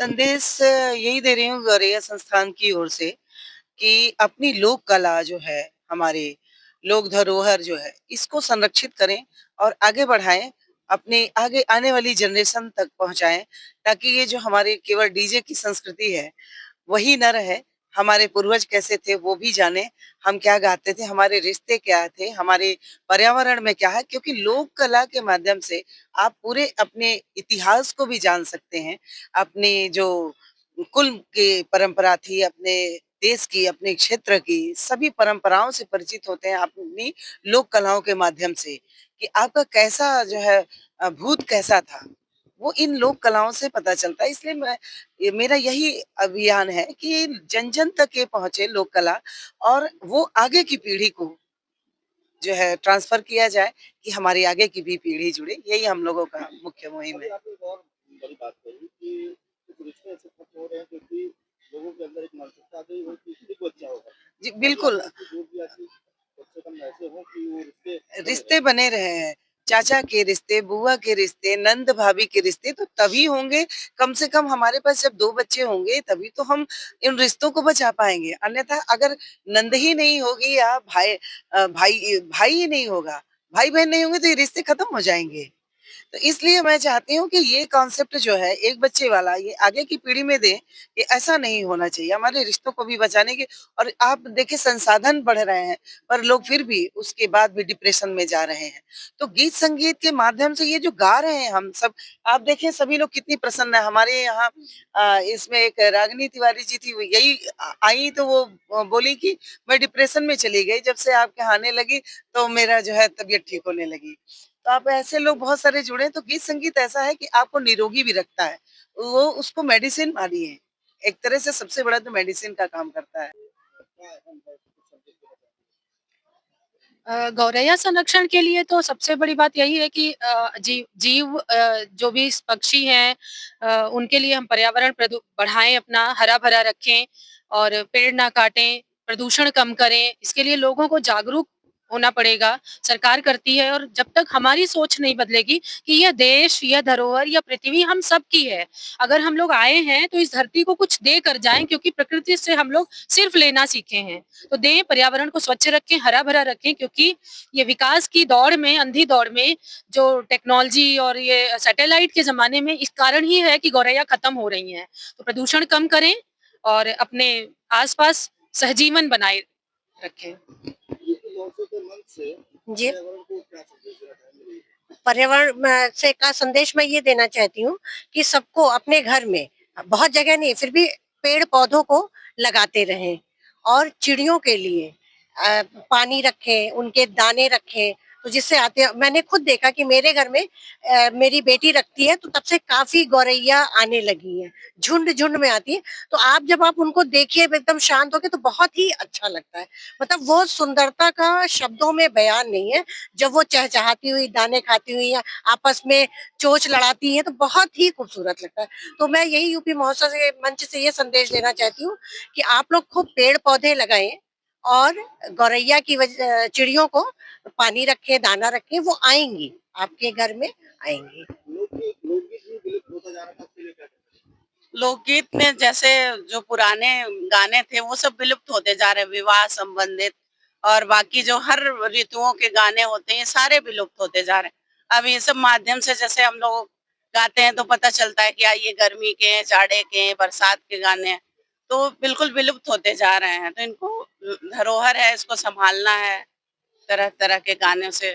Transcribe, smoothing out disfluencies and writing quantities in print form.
संदेश यही दे रही हूँ गौरैया संस्थान की ओर से कि अपनी लोक कला जो है, हमारे लोक धरोहर जो है, इसको संरक्षित करें और आगे बढ़ाएं, अपने आगे आने वाली जनरेशन तक पहुंचाएं, ताकि ये जो हमारे केवल डीजे की संस्कृति है वही न रहे। हमारे पूर्वज कैसे थे वो भी जाने, हम क्या गाते थे, हमारे रिश्ते क्या थे, हमारे पर्यावरण में क्या है, क्योंकि लोक कला के माध्यम से आप पूरे अपने इतिहास को भी जान सकते हैं। अपने जो कुल की परंपरा थी, अपने देश की, अपने क्षेत्र की सभी परंपराओं से परिचित होते हैं अपनी लोक कलाओं के माध्यम से, कि आपका कैसा जो है भूत कैसा था, वो इन लोक कलाओं से पता चलता है। इसलिए मेरा यही अभियान है कि जन जन तक ये पहुंचे लोक कला, और वो आगे की पीढ़ी को जो है ट्रांसफर किया जाए, कि हमारी आगे की भी पीढ़ी जुड़े। यही हम लोगों का मुख्य मुहिम है। आपने एक और बड़ी बात कही कि कुछ रिश्ते ऐसे खत्म हो रहे हैं क्योंकि लोगों के अंदर एक मानसिकता आ गई हो कि इसी को अच्छा होगा। जी बिल्कुल। जो भी ऐसी कम से कम ऐसे हो कि वो रिश्ते बने रहे हैं। चाचा के रिश्ते, बुआ के रिश्ते, नंद भाभी के रिश्ते तो तभी होंगे। कम से कम हमारे पास जब 2 बच्चे होंगे तभी तो हम इन रिश्तों को बचा पाएँगे। अन्यथा अगर नंद ही नहीं होगी या भाई ही नहीं होगा, भाई-बहन नहीं होंगे तो ये रिश्ते खत्म हो जाएँगे। तो इसलिए मैं चाहती हूँ कि ये कॉन्सेप्ट जो है एक बच्चे वाला ये आगे की पीढ़ी में दें, ये ऐसा नहीं होना चाहिए। हमारे रिश्तों को भी बचाने के, और आप देखिए संसाधन बढ़ रहे हैं, पर लोग फिर भी उसके बाद भी डिप्रेशन में जा रहे हैं। तो गीत संगीत के माध्यम से ये जो गा रहे हैं हम सब, आप देखिए सभी लोग कितनी प्रसन्न है। हमारे यहाँ इसमें एक रागिनी तिवारी जी थी, वो यही आई तो वो बोली कि मैं डिप्रेशन में चली गई, जब से आप यहाँ आने लगी तो मेरा जो है तबीयत ठीक होने लगी। तो आप ऐसे लोग बहुत सारे जुड़े हैं, तो गीत संगीत ऐसा है कि आपको निरोगी भी रखता है। वो उसको मेडिसिन मानिए। एक तरह से सबसे बड़ा तो मेडिसिन का काम करता है। गौरैया संरक्षण के लिए तो सबसे बड़ी बात यही है कि जीव जो भी पक्षी हैं, उनके लिए हम पर्यावरण बढ़ाएं, अपना हरा भरा रखें और पेड़ ना काटें, प्रदूषण कम करें। इसके लिए लोगों को जागरूक होना पड़ेगा। सरकार करती है, और जब तक हमारी सोच नहीं बदलेगी कि यह देश, यह धरोहर, यह पृथ्वी हम सब की है। अगर हम लोग आए हैं तो इस धरती को कुछ दे कर जाएं, क्योंकि प्रकृति से हम लोग सिर्फ लेना सीखे हैं। तो दें, पर्यावरण को स्वच्छ रखें, हरा भरा रखें, क्योंकि ये विकास की दौड़ में, अंधी दौड़ में, जो टेक्नोलॉजी और ये सैटेलाइट के जमाने में इस कारण ही है कि गौरैया खत्म हो रही हैं। तो प्रदूषण कम करें और अपने आसपास सहजीवन बनाए रखें। जी, पर्यावरण से का संदेश मैं ये देना चाहती हूँ कि सबको अपने घर में, बहुत जगह नहीं फिर भी, पेड़ पौधों को लगाते रहें, और चिड़ियों के लिए पानी रखें, उनके दाने रखें। तो जिससे आते हैं, मैंने खुद देखा कि मेरे घर में मेरी बेटी रखती है, तो तब से काफी गौरैया आने लगी है, झुंड झुंड में आती है। तो आप उनको देखिए एकदम शांत होके, तो बहुत ही अच्छा लगता है। मतलब वो सुंदरता का शब्दों में बयान नहीं है। जब वो चहचहाती हुई, दाने खाती हुई, या आपस में चोंच लड़ाती हैं, तो बहुत ही खूबसूरत लगता है। तो मैं यही यूपी महोत्सव से, मंच से ये संदेश देना चाहती हूँ कि आप लोग खूब पेड़ पौधे लगाएं, और गौरैया की चिड़ियों को पानी रखें, दाना रखें, वो आएंगी, आपके घर में आएंगी। लोकगीत में जैसे जो पुराने गाने थे वो सब विलुप्त होते जा रहे हैं, विवाह संबंधित और बाकी जो हर ऋतुओं के गाने होते हैं ये सारे विलुप्त होते जा रहे हैं। अब ये सब माध्यम से जैसे हम लोग गाते हैं तो पता चलता है कि ये गर्मी के हैं, जाड़े के हैं, बरसात के गाने हैं, तो बिल्कुल विलुप्त होते जा रहे हैं। तो इनको धरोहर है, इसको संभालना है तरह तरह के गानों से।